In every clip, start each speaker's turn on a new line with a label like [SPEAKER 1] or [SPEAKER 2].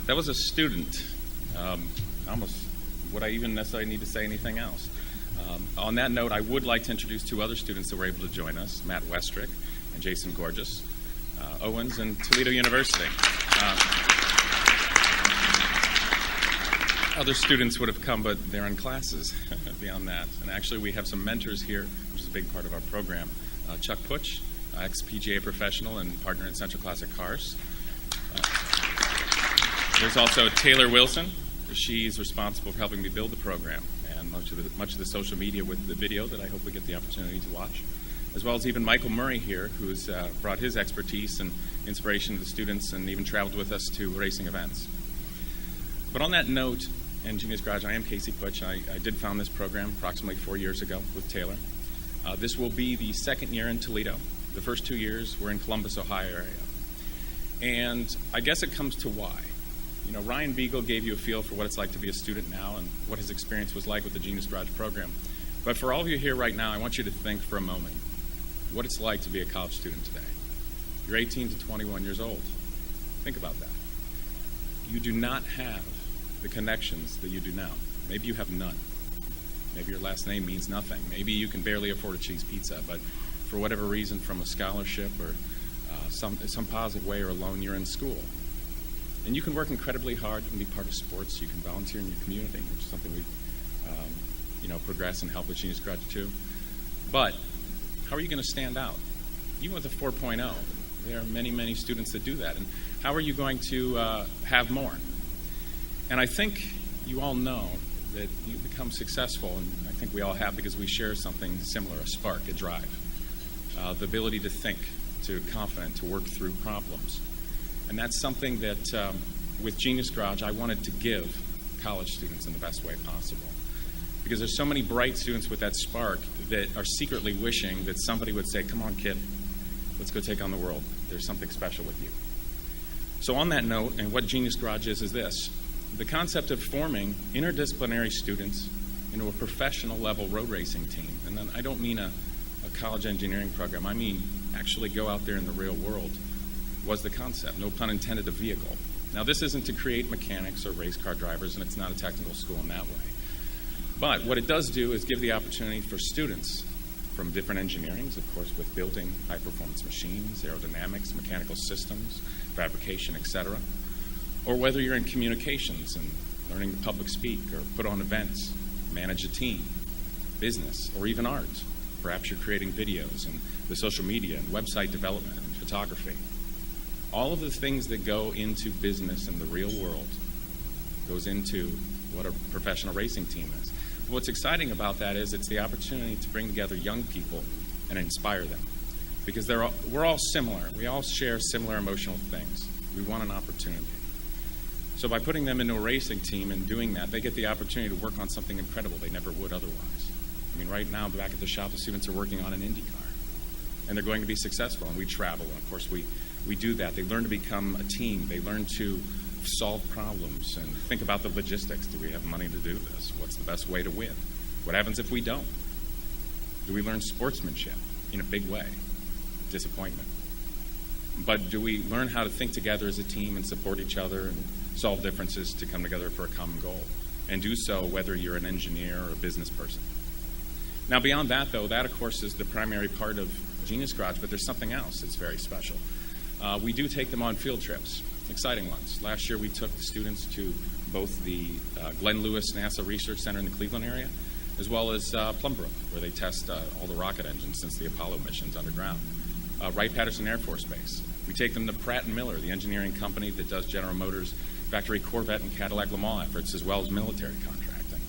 [SPEAKER 1] That was a student. Almost would I even necessarily need to say anything else? On that note, I would like to introduce two other students that were able to join us, Matt Westrick and Jason Gorgeous, Owens and Toledo University. Other students would have come, but they're in classes beyond that. And actually, we have some mentors here, which is a big part of our program. Chuck Putsch, ex-PGA professional and partner in Central Classic Cars. There's also Taylor Wilson. She's responsible for helping me build the program and much of the social media with the video that I hope we get the opportunity to watch, as well as even Michael Murray here, who's brought his expertise and inspiration to the students and even traveled with us to racing events. But on that note, in Genius Garage, I am Casey Putsch. I did found this program approximately 4 years ago with Taylor. This will be the second year in Toledo. The first 2 years were in Columbus, Ohio area. And I guess it comes to why. You know, Ryan Beagle gave you a feel for what it's like to be a student now and what his experience was like with the Genius Garage program. But for all of you here right now, I want you to think for a moment what it's like to be a college student today. You're 18 to 21 years old. Think about that. You do not have the connections that you do now. Maybe you have none. Maybe your last name means nothing. Maybe you can barely afford a cheese pizza, but for whatever reason, from a scholarship or some positive way or a loan, you're in school. And you can work incredibly hard. You can be part of sports. You can volunteer in your community, which is something we, progress and help with Genius Garage too. But how are you going to stand out? Even with a 4.0, there are many, many students that do that. And how are you going to have more? And I think you all know that you become successful, and I think we all have because we share something similar, a spark, a drive, the ability to think, to confident, to work through problems. And that's something that with Genius Garage I wanted to give college students in the best way possible. Because there's so many bright students with that spark that are secretly wishing that somebody would say, come on kid, let's go take on the world. There's something special with you. So on that note, and what Genius Garage is this: the concept of forming interdisciplinary students into a professional level road racing team. And then I don't mean a college engineering program, I mean actually go out there in the real world was the concept, no pun intended, a vehicle. Now this isn't to create mechanics or race car drivers, and it's not a technical school in that way. But what it does do is give the opportunity for students from different engineerings, of course, with building high-performance machines, aerodynamics, mechanical systems, fabrication, etc., or whether you're in communications and learning to public speak or put on events, manage a team, business, or even art. Perhaps you're creating videos and the social media and website development and photography. All of the things that go into business in the real world goes into what a professional racing team is. What's exciting about that is it's the opportunity to bring together young people and inspire them. Because we're all similar. We all share similar emotional things. We want an opportunity. So by putting them into a racing team and doing that, they get the opportunity to work on something incredible they never would otherwise. I mean, right now, back at the shop, the students are working on an Indy car. And they're going to be successful, and we travel, and of course we do that. They learn to become a team. They learn to solve problems and think about the logistics. Do we have money to do this? What's the best way to win? What happens if we don't? Do we learn sportsmanship in a big way? Disappointment. But do we learn how to think together as a team and support each other and solve differences to come together for a common goal? And do so whether you're an engineer or a business person. Now beyond that, though, that of course is the primary part of Genius Garage, but there's something else that's very special. We do take them on field trips, exciting ones. Last year we took the students to both the Glenn Lewis NASA Research Center in the Cleveland area, as well as Plumbrook, where they test all the rocket engines since the Apollo missions underground. Wright-Patterson Air Force Base. We take them to Pratt & Miller, the engineering company that does General Motors factory Corvette and Cadillac Le Mans efforts, as well as military contracting.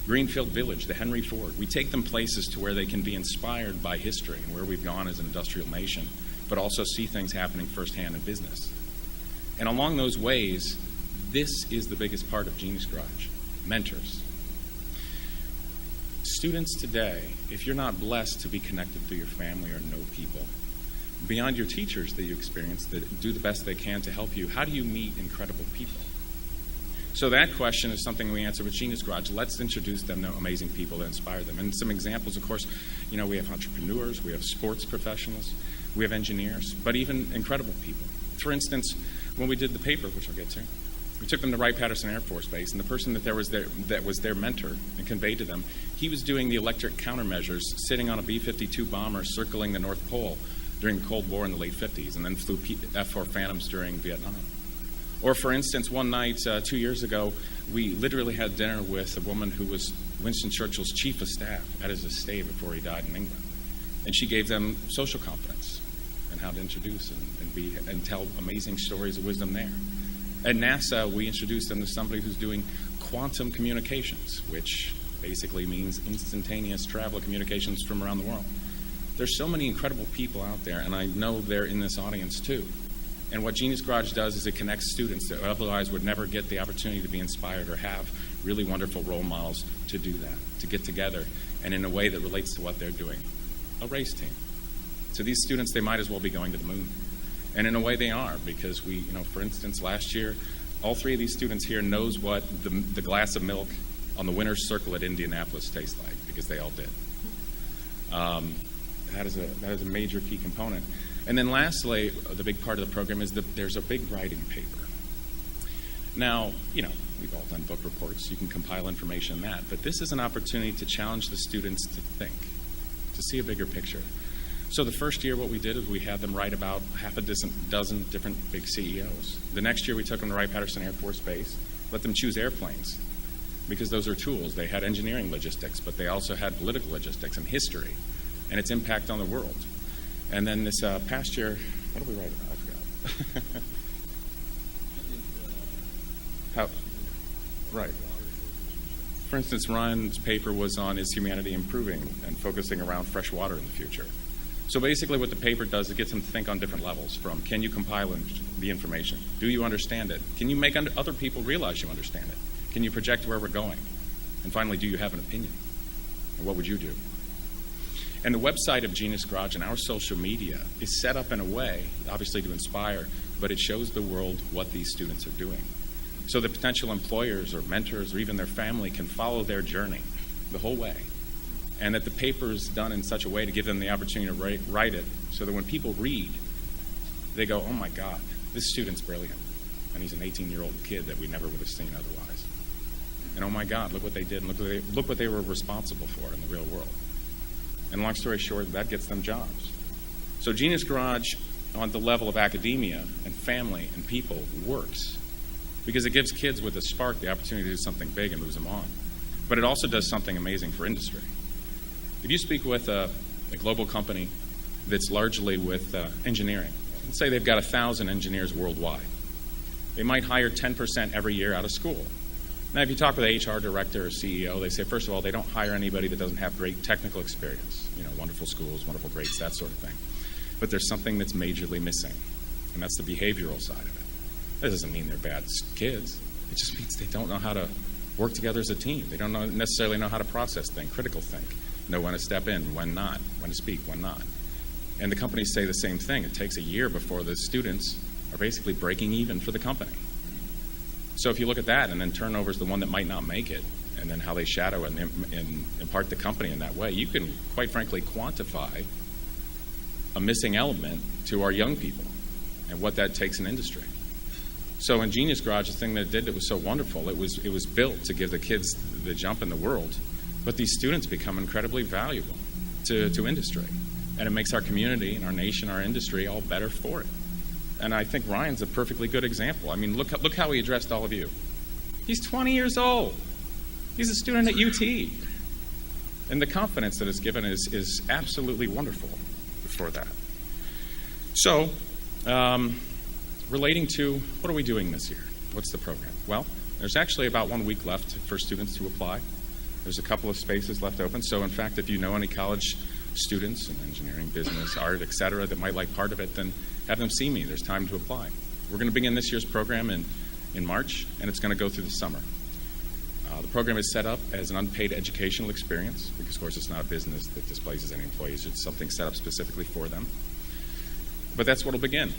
[SPEAKER 1] Greenfield Village, the Henry Ford. We take them places to where they can be inspired by history and where we've gone as an industrial nation, but also see things happening firsthand in business. And along those ways, this is the biggest part of Genius Garage, mentors. Students today, if you're not blessed to be connected through your family or know people, beyond your teachers that you experience that do the best they can to help you, how do you meet incredible people? So that question is something we answer with Genius Garage. Let's introduce them to amazing people that inspire them. And some examples, of course, we have entrepreneurs, we have sports professionals, we have engineers, but even incredible people. For instance, when we did the paper, which I'll get to, We took them to Wright-Patterson Air Force Base, and the person that was their mentor and conveyed to them, he was doing the electric countermeasures, sitting on a B-52 bomber circling the North Pole during the Cold War in the late 50s, and then flew F-4 Phantoms during Vietnam. Or, for instance, one night 2 years ago, we literally had dinner with a woman who was Winston Churchill's chief of staff at his estate before he died in England. And she gave them social confidence and how to introduce and tell amazing stories of wisdom there. At NASA, we introduced them to somebody who's doing quantum communications, which basically means instantaneous travel communications from around the world. There's so many incredible people out there, and I know they're in this audience too. And what Genius Garage does is it connects students that otherwise would never get the opportunity to be inspired or have really wonderful role models to do that, to get together, and in a way that relates to what they're doing. A race team. So these students, they might as well be going to the moon. And in a way they are, because we, for instance, last year, all 3 of these students here knows what the glass of milk on the winner's circle at Indianapolis tastes like, because they all did. That is a major key component. And then lastly, the big part of the program is that there's a big writing paper. Now, we've all done book reports. You can compile information in that. But this is an opportunity to challenge the students to think, to see a bigger picture. So the first year what we did is we had them write about half a dozen different big CEOs. The next year we took them to Wright-Patterson Air Force Base, let them choose airplanes, because those are tools. They had engineering logistics, but they also had political logistics and history and its impact on the world. And then this past year, what did we write about? I forgot. Right. For instance, Ryan's paper was on Is Humanity Improving, and focusing around fresh water in the future. So basically what the paper does is it gets them to think on different levels, from can you compile the information? Do you understand it? Can you make other people realize you understand it? Can you project where we're going? And finally, do you have an opinion? And what would you do? And the website of Genius Garage and our social media is set up in a way, obviously to inspire, but it shows the world what these students are doing. So the potential employers or mentors or even their family can follow their journey the whole way. And that the paper is done in such a way to give them the opportunity to write it, so that when people read, they go, oh my God, this student's brilliant. And he's an 18-year-old kid that we never would have seen otherwise. And oh my God, look what they did, and look what they were responsible for in the real world. And long story short, that gets them jobs. So Genius Garage, on the level of academia and family and people, works because it gives kids with a spark the opportunity to do something big and moves them on. But it also does something amazing for industry. If you speak with a global company that's largely with engineering, let's say they've got 1,000 engineers worldwide, they might hire 10% every year out of school. Now, if you talk with an HR director or CEO, they say, first of all, they don't hire anybody that doesn't have great technical experience, wonderful schools, wonderful grades, that sort of thing. But there's something that's majorly missing, and that's the behavioral side of it. That doesn't mean they're bad kids. It just means they don't know how to work together as a team. They don't necessarily know how to process think, critical think, know when to step in, when not, when to speak, when not. And the companies say the same thing. It takes a year before the students are basically breaking even for the company. So if you look at that, and then turnover is the one that might not make it, and then how they shadow and impart the company in that way, you can, quite frankly, quantify a missing element to our young people and what that takes in industry. So in Genius Garage, the thing that it did that was so wonderful, it was built to give the kids the jump in the world, but these students become incredibly valuable to industry. And it makes our community and our nation, our industry, all better for it. And I think Ryan's a perfectly good example. I mean, look how he addressed all of you. He's 20 years old. He's a student at UT. And the confidence that is given is absolutely wonderful for that. So, relating to what are we doing this year? What's the program? Well, there's actually about 1 week left for students to apply. There's a couple of spaces left open. So, in fact, if you know any college students in engineering, business, art, etc., that might like part of it, then have them see me. There's time to apply. We're going to begin this year's program in March, and it's going to go through the summer. The program is set up as an unpaid educational experience because, of course, it's not a business that displaces any employees. It's something set up specifically for them. But that's what will begin.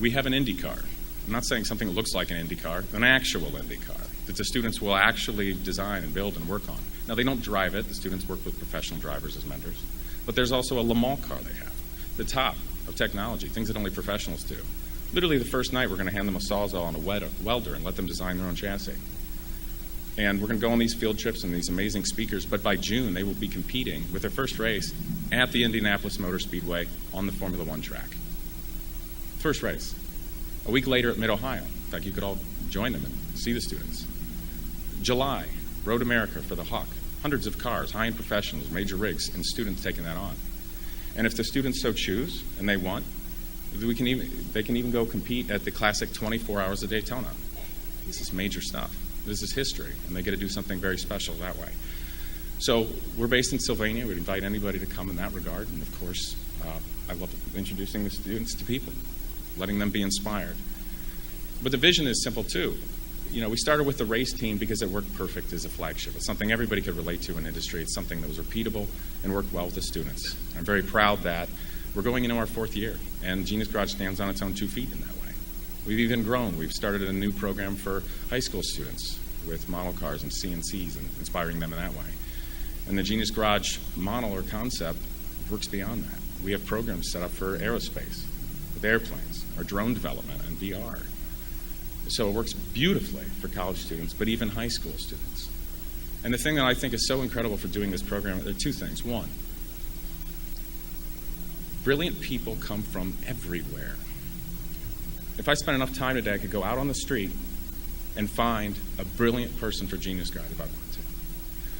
[SPEAKER 1] We have an Indy car. I'm not saying something that looks like an Indy car, an actual Indy car that the students will actually design and build and work on. Now, they don't drive it. The students work with professional drivers as mentors. But there's also a Le Mans car they have, the top of technology, things that only professionals do. Literally the first night, we're going to hand them a Sawzall and a welder and let them design their own chassis. And we're going to go on these field trips and these amazing speakers, but by June, they will be competing with their first race at the Indianapolis Motor Speedway on the Formula One track. First race. A week later at Mid-Ohio. In fact, you could all join them and see the students. July, Road America for the Hawk. Hundreds of cars, high-end professionals, major rigs, and students taking that on. And if the students so choose, and they want, they can even go compete at the classic 24 Hours of Daytona. This is major stuff. This is history, and they get to do something very special that way. So we're based in Sylvania. We'd invite anybody to come in that regard. And, of course, I love introducing the students to people, letting them be inspired. But the vision is simple, too. You know, we started with the race team because it worked perfect as a flagship. It's something everybody could relate to in industry. It's something that was repeatable and worked well with the students. I'm very proud that we're going into our 4th year, and Genius Garage stands on its own 2 feet in that way. We've even grown. We've started a new program for high school students with model cars and CNCs and inspiring them in that way. And the Genius Garage model or concept works beyond that. We have programs set up for aerospace, with airplanes, or drone development and VR. So it works beautifully for college students, but even high school students. And the thing that I think is so incredible for doing this program, there are 2 things. One, brilliant people come from everywhere. If I spent enough time today, I could go out on the street and find a brilliant person for Genius Garage if I wanted to.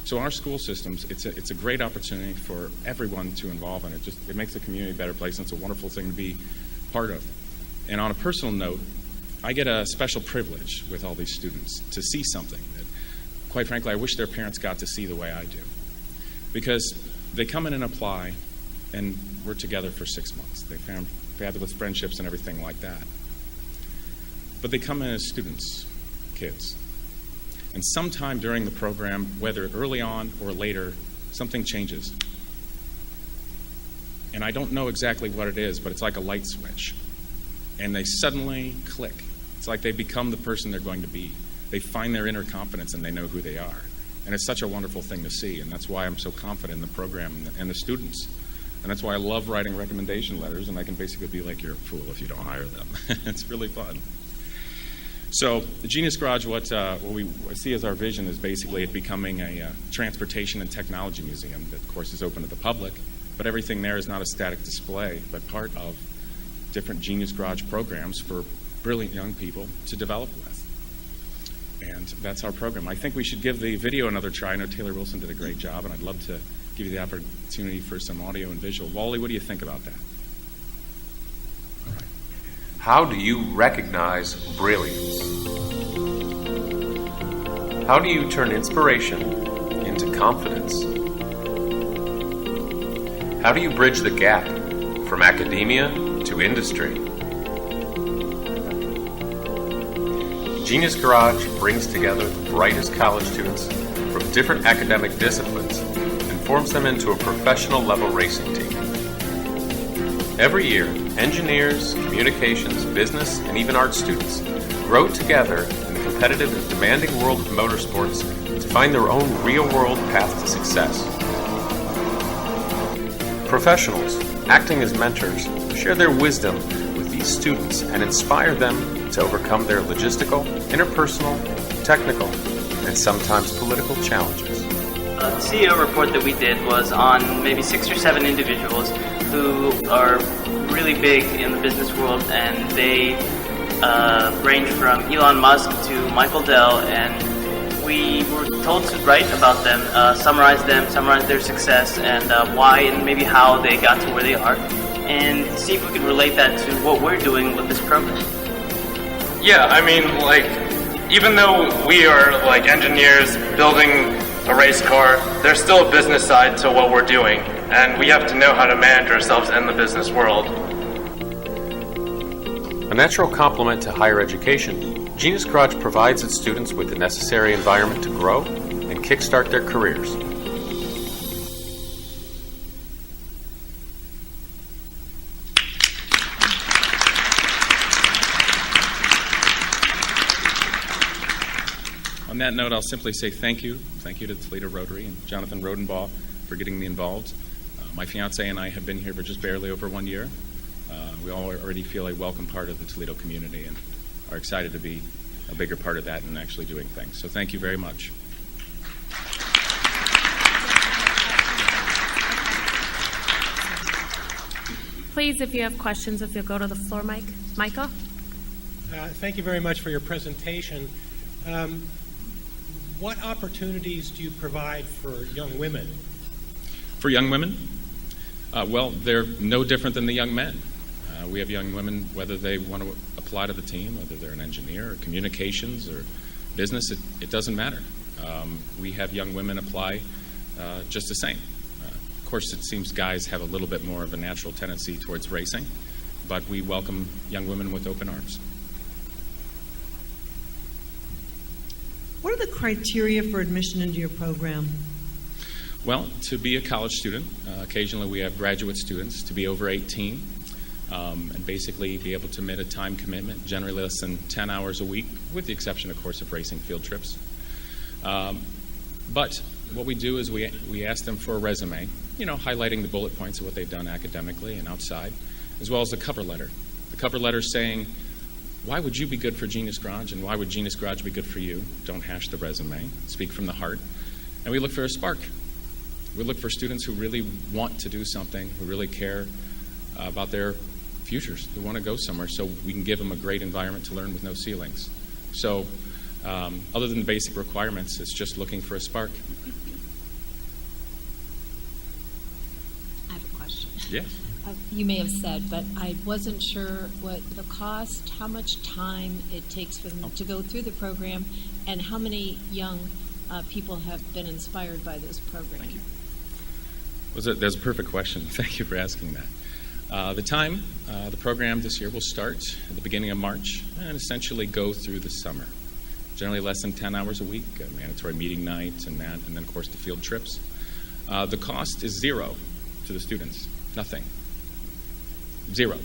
[SPEAKER 1] So our school systems, it's a great opportunity for everyone to involve in it. It makes the community a better place, and it's a wonderful thing to be part of. And on a personal note, I get a special privilege with all these students to see something that, quite frankly, I wish their parents got to see the way I do. Because they come in and apply, and we're together for 6 months. They found fabulous friendships and everything like that. But they come in as students, kids. And sometime during the program, whether early on or later, something changes. And I don't know exactly what it is, but it's like a light switch. And they suddenly click. It's like they become the person they're going to be. They find their inner confidence and they know who they are. And it's such a wonderful thing to see, and that's why I'm so confident in the program and the students. And that's why I love writing recommendation letters, and I can basically be like, you're a fool if you don't hire them. It's really fun. So the Genius Garage, what we see as our vision is basically it becoming a transportation and technology museum that, of course, is open to the public, but everything there is not a static display, but part of different Genius Garage programs for brilliant young people to develop with. And that's our program. I think we should give the video another try. I know Taylor Wilson did a great job, and I'd love to give you the opportunity for some audio and visual. Wally, what do you think about that?
[SPEAKER 2] How do you recognize brilliance? How do you turn inspiration into confidence? How do you bridge the gap from academia to industry? Genius Garage brings together the brightest college students from different academic disciplines and forms them into a professional level racing team. Every year, engineers, communications, business, and even art students grow together in the competitive and demanding world of motorsports to find their own real-world path to success. Professionals, acting as mentors, share their wisdom with these students and inspire them to overcome their logistical, interpersonal, technical, and sometimes political challenges.
[SPEAKER 3] The CEO report that we did was on maybe 6 or 7 individuals who are really big in the business world, and they range from Elon Musk to Michael Dell, and we were told to write about them, summarize their success, and why and maybe how they got to where they are, and see if we could relate that to what we're doing with this program.
[SPEAKER 4] Yeah, I mean, even though we are engineers building a race car, there's still a business side to what we're doing, and we have to know how to manage ourselves in the business world.
[SPEAKER 2] A natural complement to higher education, Genius Garage provides its students with the necessary environment to grow and kickstart their careers.
[SPEAKER 1] On that note, I'll simply say thank you. Thank you to Toledo Rotary and Jonathan Rodenbaugh for getting me involved. My fiance and I have been here for just barely over 1 year. We all already feel a welcome part of the Toledo community and are excited to be a bigger part of that and actually doing things. So thank you very much.
[SPEAKER 5] Please, if you have questions, if you'll go to the floor mic. Michael?
[SPEAKER 6] Thank you very much for your presentation. What opportunities do you provide for young women?
[SPEAKER 1] For young women, well, they're no different than the young men. We have young women, whether they want to apply to the team, whether they're an engineer or communications or business, it doesn't matter. We have young women apply just the same. Of course, it seems guys have a little bit more of a natural tendency towards racing, but we welcome young women with open arms.
[SPEAKER 7] What are the criteria for admission into your program?
[SPEAKER 1] Well, to be a college student, occasionally we have graduate students, to be over 18, and basically be able to meet a time commitment, generally less than 10 hours a week, with the exception, of course, of racing field trips. But what we do is we ask them for a resume, highlighting the bullet points of what they've done academically and outside, as well as a cover letter. The cover letter saying, why would you be good for Genius Garage, and why would Genius Garage be good for you? Don't hash the resume. Speak from the heart. And we look for a spark. We look for students who really want to do something, who really care about their futures, who want to go somewhere, so we can give them a great environment to learn with no ceilings. So other than the basic requirements, it's just looking for a spark.
[SPEAKER 8] I have a question.
[SPEAKER 1] Yes.
[SPEAKER 8] You may have said, but I wasn't sure what the cost, how much time it takes for them to go through the program, and how many young people have been inspired by this program.
[SPEAKER 1] Thank you. That's a perfect question. Thank you for asking that. The program this year will start at the beginning of March and essentially go through the summer. Generally less than 10 hours a week, mandatory meeting nights and that, and then, of course, the field trips. The cost is zero to the students. Nothing. Zero.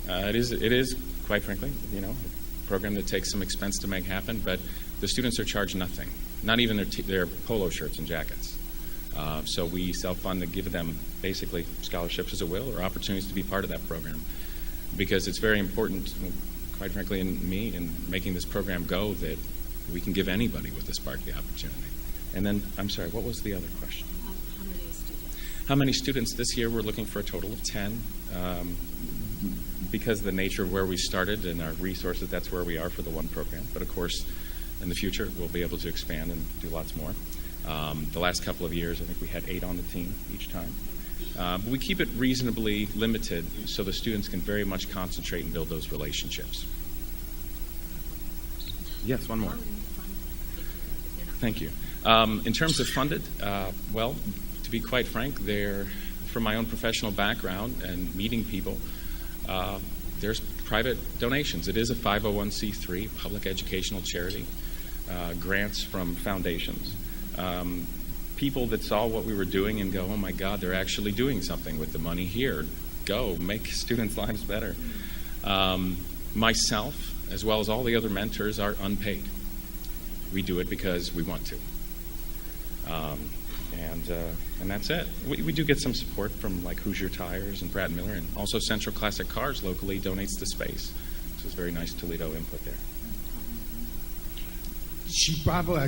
[SPEAKER 1] It is, quite frankly, a program that takes some expense to make happen, but the students are charged nothing, not even their polo shirts and jackets. So we self-fund to give them basically scholarships as a will or opportunities to be part of that program, because it's very important, quite frankly, in making this program go, that we can give anybody with a spark the opportunity. And then, I'm sorry, what was the other question?
[SPEAKER 8] How many students?
[SPEAKER 1] How many students? This year we're looking for a total of 10. Because of the nature of where we started and our resources, that's where we are for the one program. But of course, in the future, we'll be able to expand and do lots more. The last couple of years, I think we had 8 on the team each time. But we keep it reasonably limited so the students can very much concentrate and build those relationships. Yes, one more. Thank you. In terms of funded, well, to be quite frank, from my own professional background and meeting people, there's private donations. It is a 501c3, public educational charity, grants from foundations. People that saw what we were doing and go, oh my God, they're actually doing something with the money here. Go, make students' lives better. Myself, as well as all the other mentors, are unpaid. We do it because we want to. And that's it. We do get some support from like Hoosier Tires and Pratt Miller, and also Central Classic Cars locally donates the space. So it's very nice Toledo input there.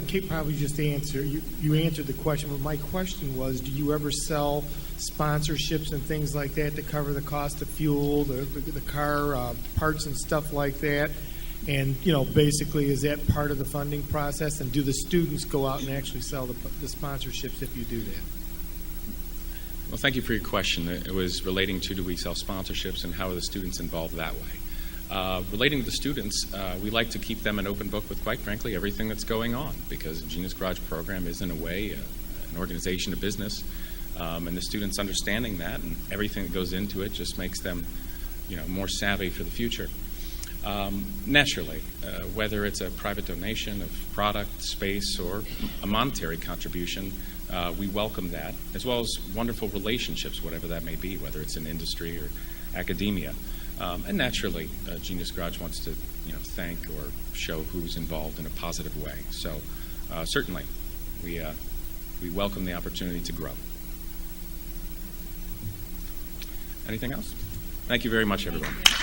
[SPEAKER 9] Kate probably just answered. You answered the question, but my question was, do you ever sell sponsorships and things like that to cover the cost of fuel, the car parts and stuff like that? And, basically, is that part of the funding process? And do the students go out and actually sell the sponsorships if you do that?
[SPEAKER 1] Well, thank you for your question. It was relating to, do we sell sponsorships and how are the students involved that way? Relating to the students, we like to keep them an open book with, quite frankly, everything that's going on, because the Genius Garage program is, in a way, an organization, a business, and the students understanding that and everything that goes into it just makes them, more savvy for the future. Naturally, whether it's a private donation of product, space, or a monetary contribution, we welcome that, as well as wonderful relationships, whatever that may be, whether it's in industry or academia. And naturally, Genius Garage wants to, thank or show who's involved in a positive way. So certainly, we welcome the opportunity to grow. Anything else? Thank you very much, everyone.